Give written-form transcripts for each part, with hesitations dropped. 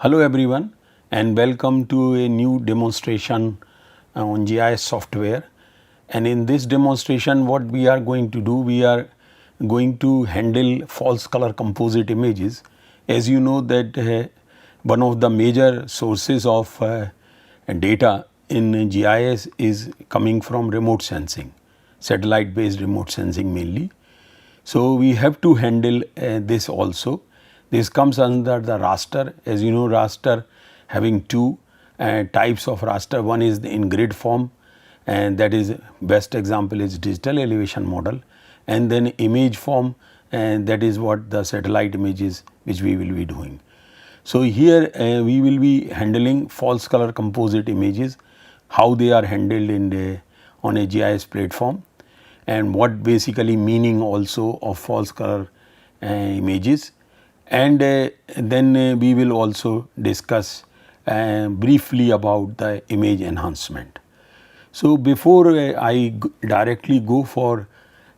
Hello everyone and welcome to a new demonstration on GIS software, and in this demonstration what we are going to do, we are going to handle false color composite images. As you know that one of the major sources of data in GIS is coming from remote sensing, satellite based remote sensing mainly. So, we have to handle this also. This comes under the raster. As you know, raster having two types of raster. One is in grid form, and that is best example is digital elevation model, and then image form, and that is what the satellite images which we will be doing. So, here we will be handling false color composite images, how they are handled in on a GIS platform, and what basically meaning also of false color images, and then we will also discuss briefly about the image enhancement. So, before I directly go for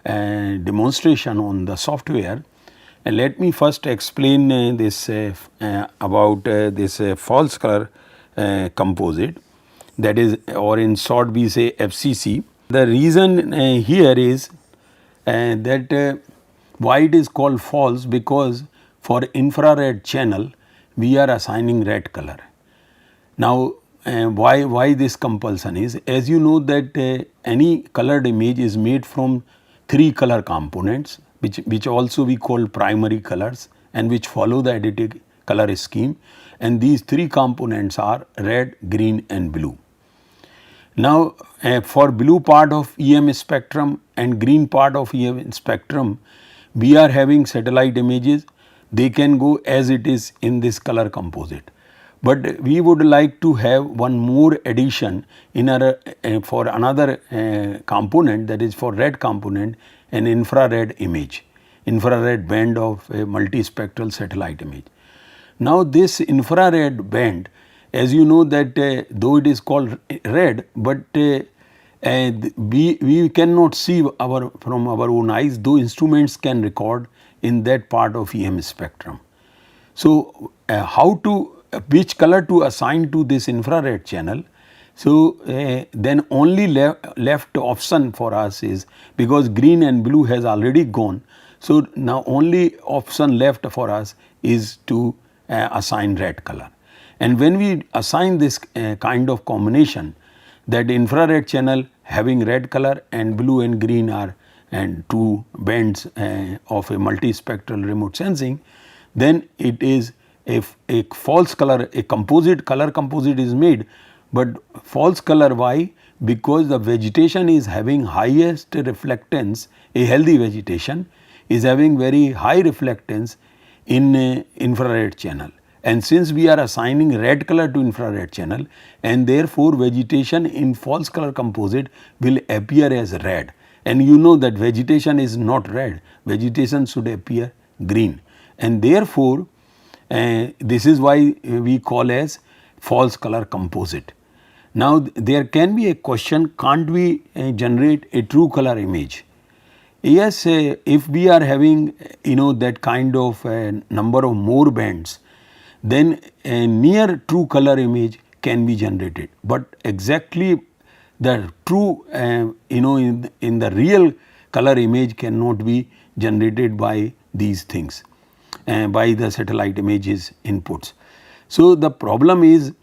demonstration on the software, let me first explain this about this false color composite, that is, or in short we say FCC. The reason here is that why it is called false, because for infrared channel we are assigning red color. Now, why this compulsion is, as you know that any colored image is made from three color components which also we call primary colors and which follow the additive color scheme, and these three components are red, green and blue. Now, for blue part of EM spectrum and green part of EM spectrum, we are having satellite images. They can go as it is in this color composite, but we would like to have one more addition in our for another component, that is for red component, an infrared image, infrared band of a multispectral satellite image. Now, this infrared band, as you know that though it is called red, but we cannot see from our own eyes, though instruments can record in that part of EM spectrum. So, how to which color to assign to this infrared channel? So, then only left option for us is, because green and blue has already gone. So, now only option left for us is to assign red color. And when we assign this kind of combination, that infrared channel having red color and blue and green are and two bands of a multispectral remote sensing, then it is a false color, a composite color composite is made. But false color, why? Because the vegetation is having highest reflectance, a healthy vegetation is having very high reflectance in infrared channel. And since we are assigning red color to infrared channel, and therefore vegetation in false color composite will appear as red, and you know that vegetation is not red, vegetation should appear green, and therefore this is why we call as false color composite. Now, there can be a question, can't we generate a true color image? Yes, if we are having that kind of number of more bands, then a near true color image can be generated, but exactly the true in the real color image cannot be generated by these things, by the satellite images inputs. So, the problem is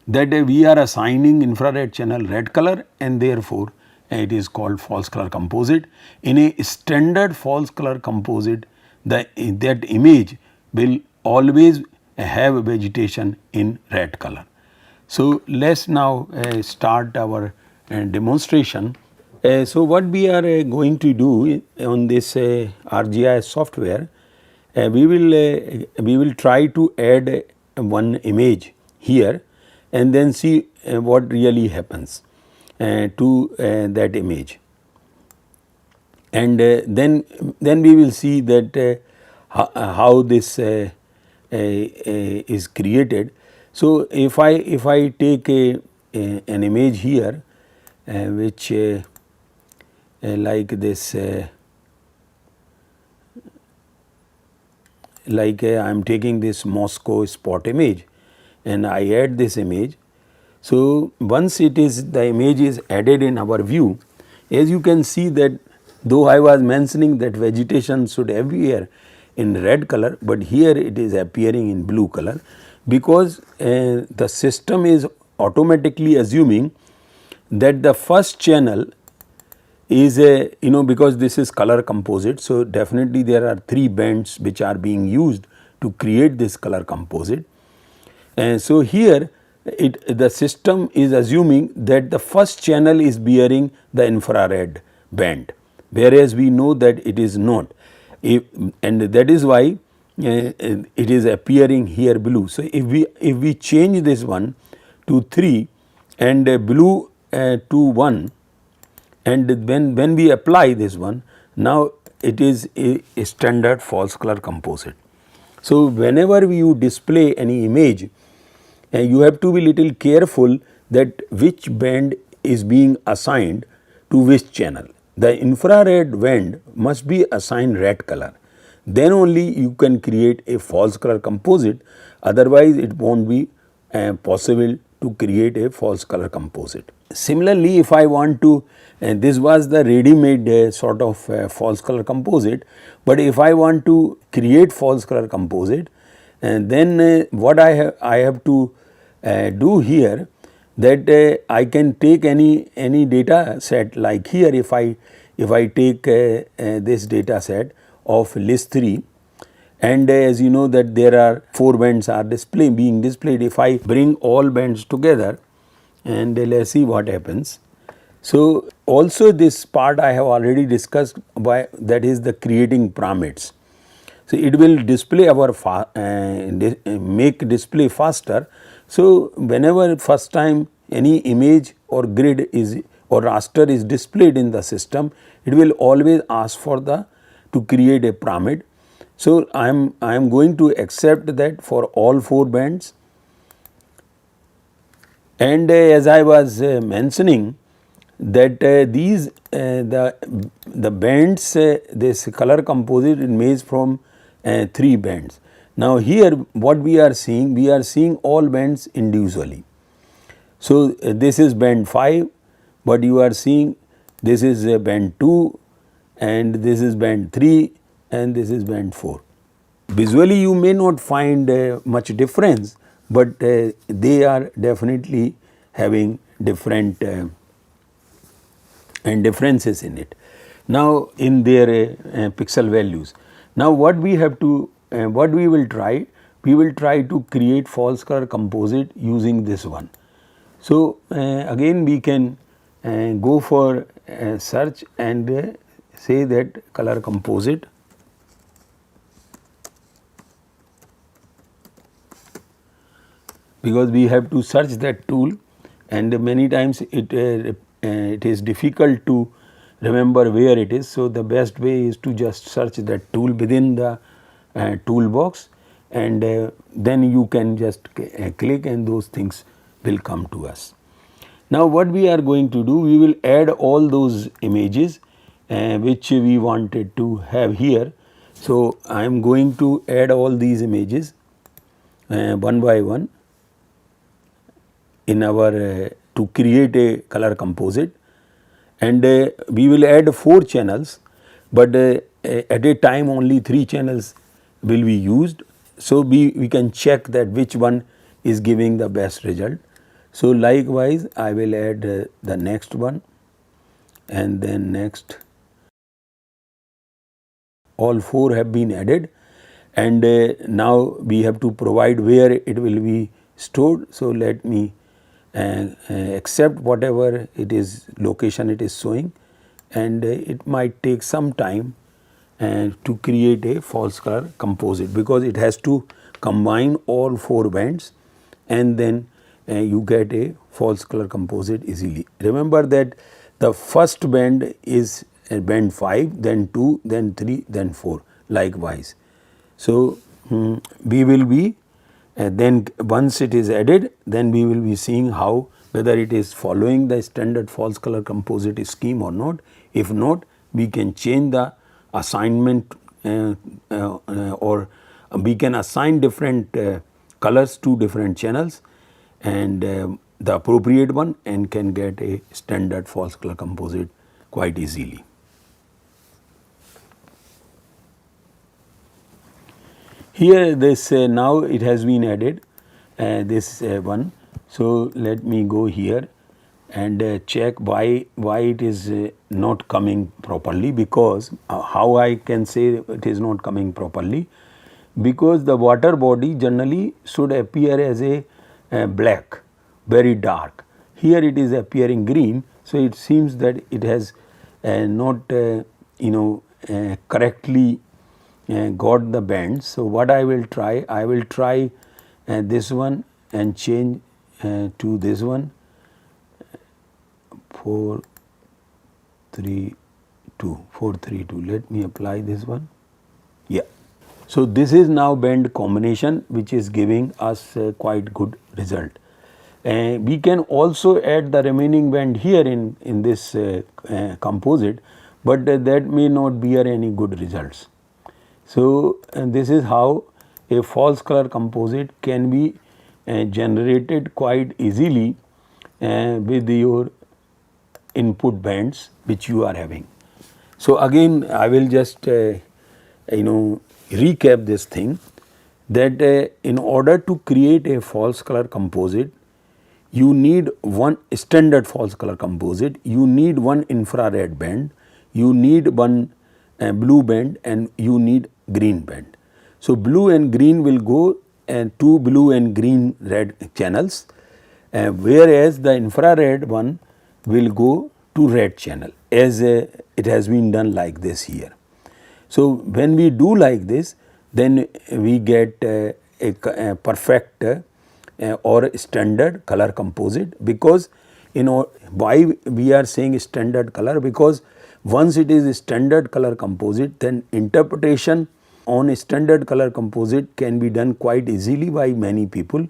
that we are assigning infrared channel red color, and therefore it is called false color composite. In a standard false color composite, that image will always have vegetation in red color. So, let us now start our demonstration. So, what we are going to do on this ArcGIS software, we will try to add one image here and then see what really happens to that image, and then we will see that how this is created. So, if I take an image here which like this like I am taking this Moscow spot image, and I add this image. So, once the image is added in our view, as you can see that though I was mentioning that vegetation should appear in red color, but here it is appearing in blue color, because the system is automatically assuming that the first channel is a, because this is color composite. So, definitely there are 3 bands which are being used to create this color composite. And so, here the system is assuming that the first channel is bearing the infrared band, whereas we know that it is not, and that is why it is appearing here blue. So, if we change this one to 3 and blue to 1, and when we apply this one, now it is a standard false color composite. So, whenever you display any image, you have to be little careful that which band is being assigned to which channel. The infrared band must be assigned red color, then only you can create a false color composite, otherwise it will not be possible to create a false color composite. Similarly, if I want to, this was the ready made sort of false color composite, but if I want to create false color composite, then what I have to do here, that I can take any data set, like here if I take this data set of list 3, and as you know that there are 4 bands are being displayed. If I bring all bands together and let us see what happens. So, also this part I have already discussed, that is the creating pyramids. So, it will display our make display faster. So, whenever first time any image or grid is or raster is displayed in the system, it will always ask for to create a pyramid. So, I am going to accept that for all 4 bands, and as I was mentioning that these the bands, this color composite is made from 3 bands. Now, here what we are seeing all bands individually. So, this is band 5, but you are seeing this is band 2, and this is band 3, and this is band 4. Visually you may not find much difference, but they are definitely having different and differences in it. Now, in their pixel values. Now, what we have to what we will try to create false color composite using this one. So, again we can go for search and say that color composite, because we have to search that tool, and many times it is difficult to remember where it is. So, the best way is to just search that tool within the toolbox, and then you can just click and those things will come to us. Now, what we are going to do, we will add all those images which we wanted to have here. So, I am going to add all these images one by one in our to create a color composite, and we will add 4 channels, but at a time only 3 channels will be used. So, we can check that which one is giving the best result. So, likewise I will add the next one, and then next. All 4 have been added, and now we have to provide where it will be stored. So, let me accept whatever it is location it is showing, and it might take some time to create a false color composite, because it has to combine all 4 bands and then you get a false color composite easily. Remember that the first band is band 5, then 2, then 3, then 4 likewise. So, we will be then once it is added, then we will be seeing how whether it is following the standard false color composite scheme or not. If not, we can change the assignment or we can assign different colors to different channels, and the appropriate one and can get a standard false color composite quite easily. Here this now it has been added this one. So, let me go here and check why it is not coming properly, because how I can say it is not coming properly, because the water body generally should appear as a black, very dark. Here it is appearing green. So, it seems that it has not correctly got the bands. So, what I will try? I will try this one and change to this one 432. Let me apply this one. Yeah. So, this is now band combination which is giving us quite good result. We can also add the remaining band here in this composite, but that may not bear any good results. So, this is how a false color composite can be generated quite easily with your input bands which you are having. So, again I will just recap this thing, that in order to create a false color composite, you need one standard false color composite, you need one infrared band, you need one blue band, and you need green band. So, blue and green will go two blue and green red channels, whereas the infrared one will go to red channel, as it has been done like this here. So, when we do like this, then we get a perfect or standard color composite, because why we are saying standard color, because once it is a standard color composite, then interpretation on a standard color composite can be done quite easily by many people,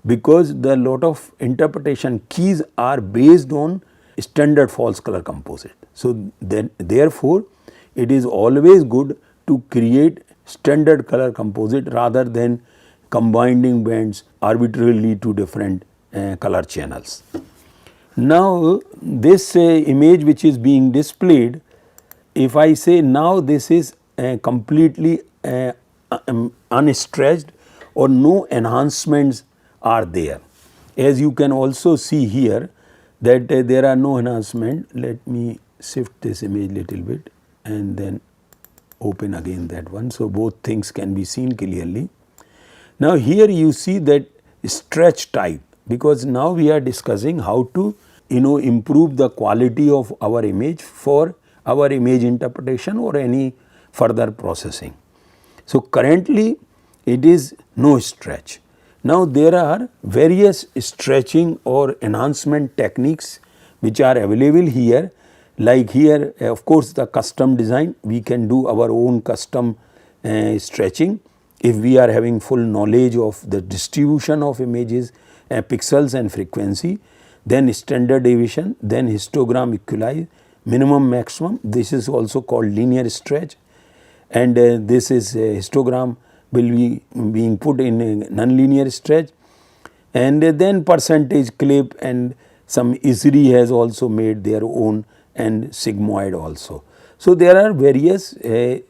because the lot of interpretation keys are based on standard false color composite. So, then therefore, it is always good to create standard color composite rather than combining bands arbitrarily to different color channels. Now, this image which is being displayed, if I say now this is completely unstretched or no enhancements are there. As you can also see here that there are no enhancement. Let me shift this image little bit and then open again that one. So, both things can be seen clearly. Now, here you see that stretch type, because now we are discussing how to improve the quality of our image for our image interpretation or any further processing. So, currently it is no stretch. Now, there are various stretching or enhancement techniques which are available here, like here of course, the custom design, we can do our own custom stretching if we are having full knowledge of the distribution of images, pixels and frequency, then standard deviation, then histogram equalize, minimum maximum, this is also called linear stretch, and this is histogram will be being put in a nonlinear stretch, and then percentage clip, and some ISRI has also made their own, and sigmoid also. So, there are various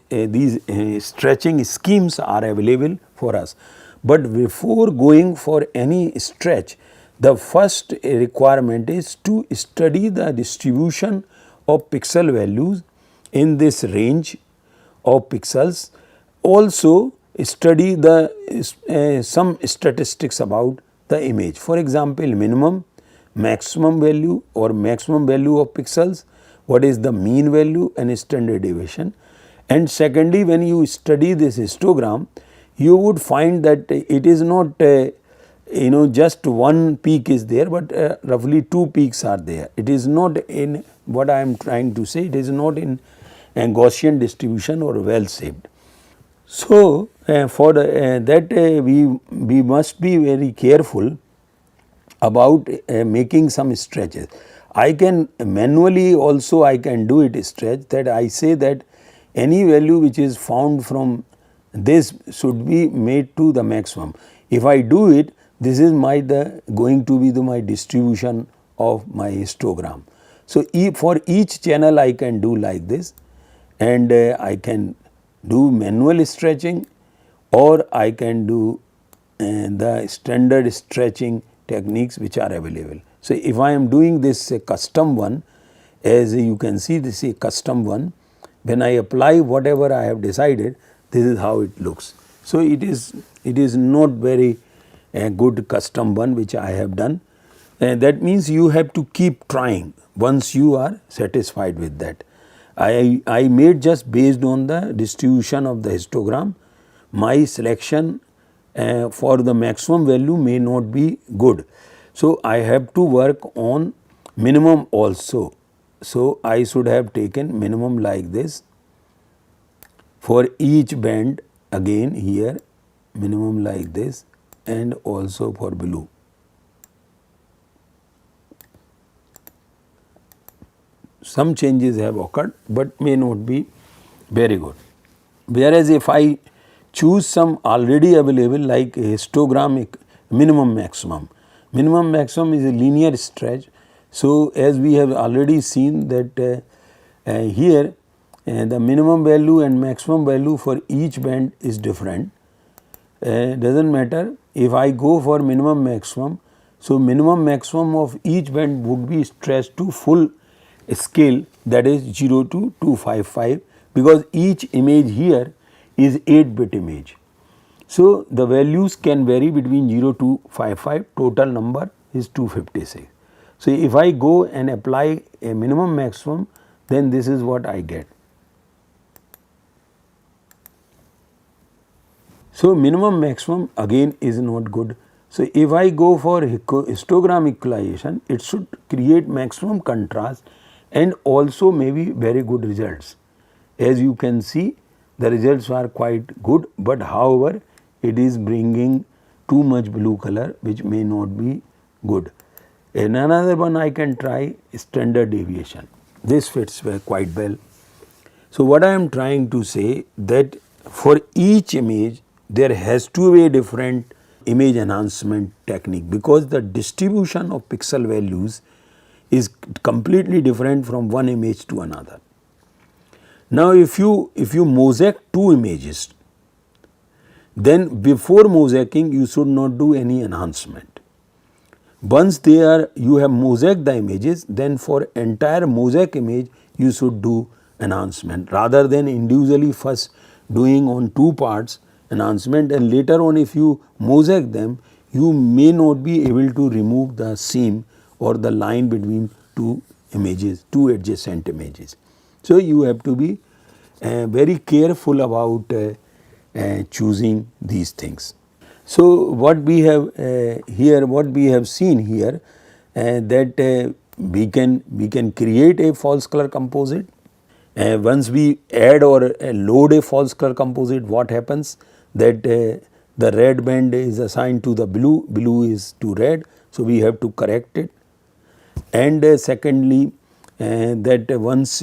these stretching schemes are available for us, but before going for any stretch, the first requirement is to study the distribution of pixel values in this range of pixels. Also study the some statistics about the image. For example, minimum, maximum value or maximum value of pixels, what is the mean value and standard deviation. And secondly, when you study this histogram, you would find that it is not just one peak is there, but roughly two peaks are there. It is not in, what I am trying to say, it is not in a Gaussian distribution or well shaped. So, for that we must be very careful about making some stretches. I can manually also I can do it stretch, that I say that any value which is found from this should be made to the maximum. If I do it, this is going to be my distribution of my histogram. So, for each channel I can do like this, and I can do manual stretching, or I can do the standard stretching techniques which are available. So, if I am doing this custom one, as you can see, this is a custom one, when I apply whatever I have decided, this is how it looks. So, it is not very good custom one which I have done. That means you have to keep trying once you are satisfied with that. I made just based on the distribution of the histogram. My selection for the maximum value may not be good. So, I have to work on minimum also. So, I should have taken minimum like this for each band, again here minimum like this, and also for blue. Some changes have occurred, but may not be very good. Whereas, if I choose some already available like histogram minimum maximum is a linear stretch. So, as we have already seen that here the minimum value and maximum value for each band is different. Does not matter if I go for minimum maximum. So, minimum maximum of each band would be stretched to full scale, that is 0 to 255, because each image here is 8-bit image. So, the values can vary between 0 to 55, total number is 256. So, if I go and apply a minimum maximum, then this is what I get. So, minimum maximum again is not good. So, if I go for histogram equalization, it should create maximum contrast and also maybe very good results. As you can see, the results are quite good, but however, it is bringing too much blue color which may not be good. And another one I can try standard deviation. This fits quite well. So, what I am trying to say that for each image there has to be a different image enhancement technique, because the distribution of pixel values is completely different from one image to another. Now, if you mosaic two images, then before mosaicing you should not do any enhancement. Once you have mosaic the images, then for entire mosaic image you should do enhancement, rather than individually first doing on two parts enhancement, and later on if you mosaic them, you may not be able to remove the seam or the line between two images, two adjacent images. So, you have to be very careful about choosing these things. So, what we have seen here that we can create a false color composite. Once we add or load a false color composite, what happens that the red band is assigned to the blue, blue is to red. So, we have to correct it. And secondly, that once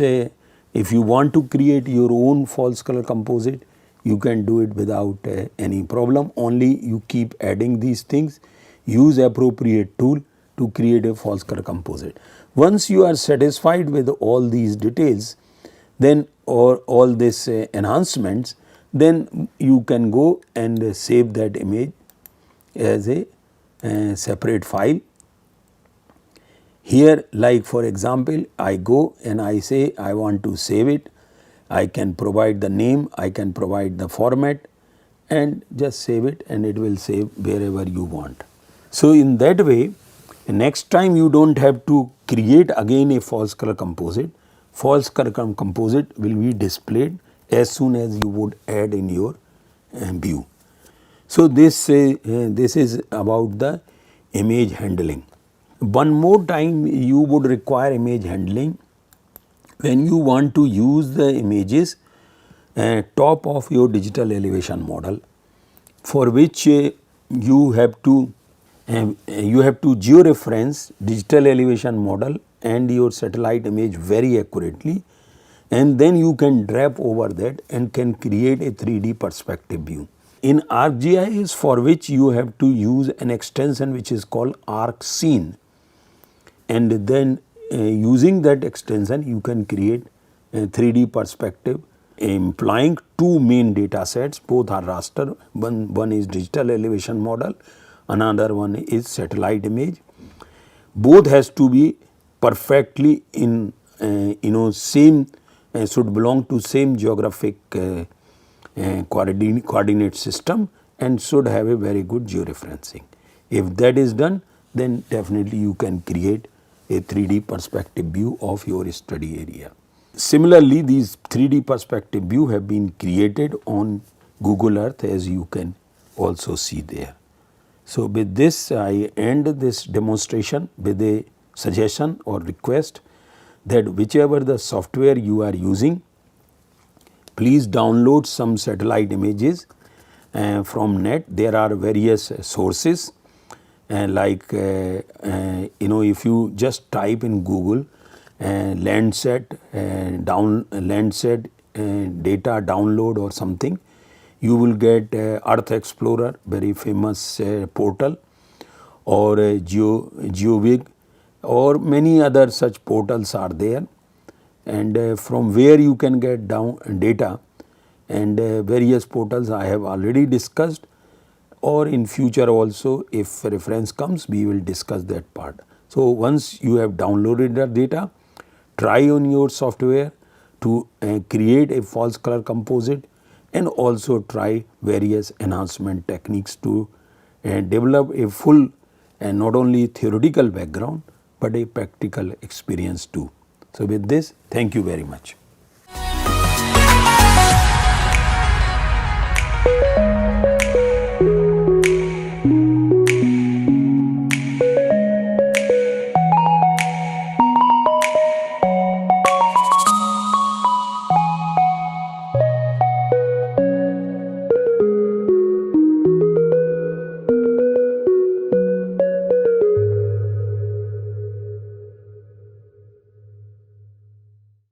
if you want to create your own false color composite, you can do it without any problem. Only you keep adding these things, use appropriate tool to create a false color composite. Once you are satisfied with all these details, then or all these enhancements, then you can go and save that image as a separate file. Here, like for example, I go and I say I want to save it. I can provide the name, I can provide the format, and just save it, and it will save wherever you want. So, in that way, next time you do not have to create again a false color composite. False color composite will be displayed as soon as you would add in your view. So, this is about the image handling. One more time you would require image handling when you want to use the images top of your digital elevation model, for which you have to georeference digital elevation model and your satellite image very accurately, and then you can drap over that and can create a 3D perspective view. In ArcGIS, for which you have to use an extension which is called ArcScene, and then using that extension you can create a 3D perspective employing two main data sets, both are raster, one is digital elevation model, another one is satellite image. Both has to be perfectly in same should belong to same geographic coordinate system and should have a very good georeferencing. If that is done, then definitely you can create a 3D perspective view of your study area. Similarly, these 3D perspective view have been created on Google Earth, as you can also see there. So, with this I end this demonstration with a suggestion or request that whichever the software you are using, please download some satellite images from net. There are various sources like if you just type in Google Landsat data download or something, you will get Earth Explorer, very famous portal, or GeoWig, or many other such portals are there, and from where you can get down data, and various portals I have already discussed, or in future also if reference comes we will discuss that part. So, once you have downloaded the data, try on your software to create a false color composite, and also try various enhancement techniques to develop a full and not only theoretical background, but a practical experience too. So, with this, thank you very much.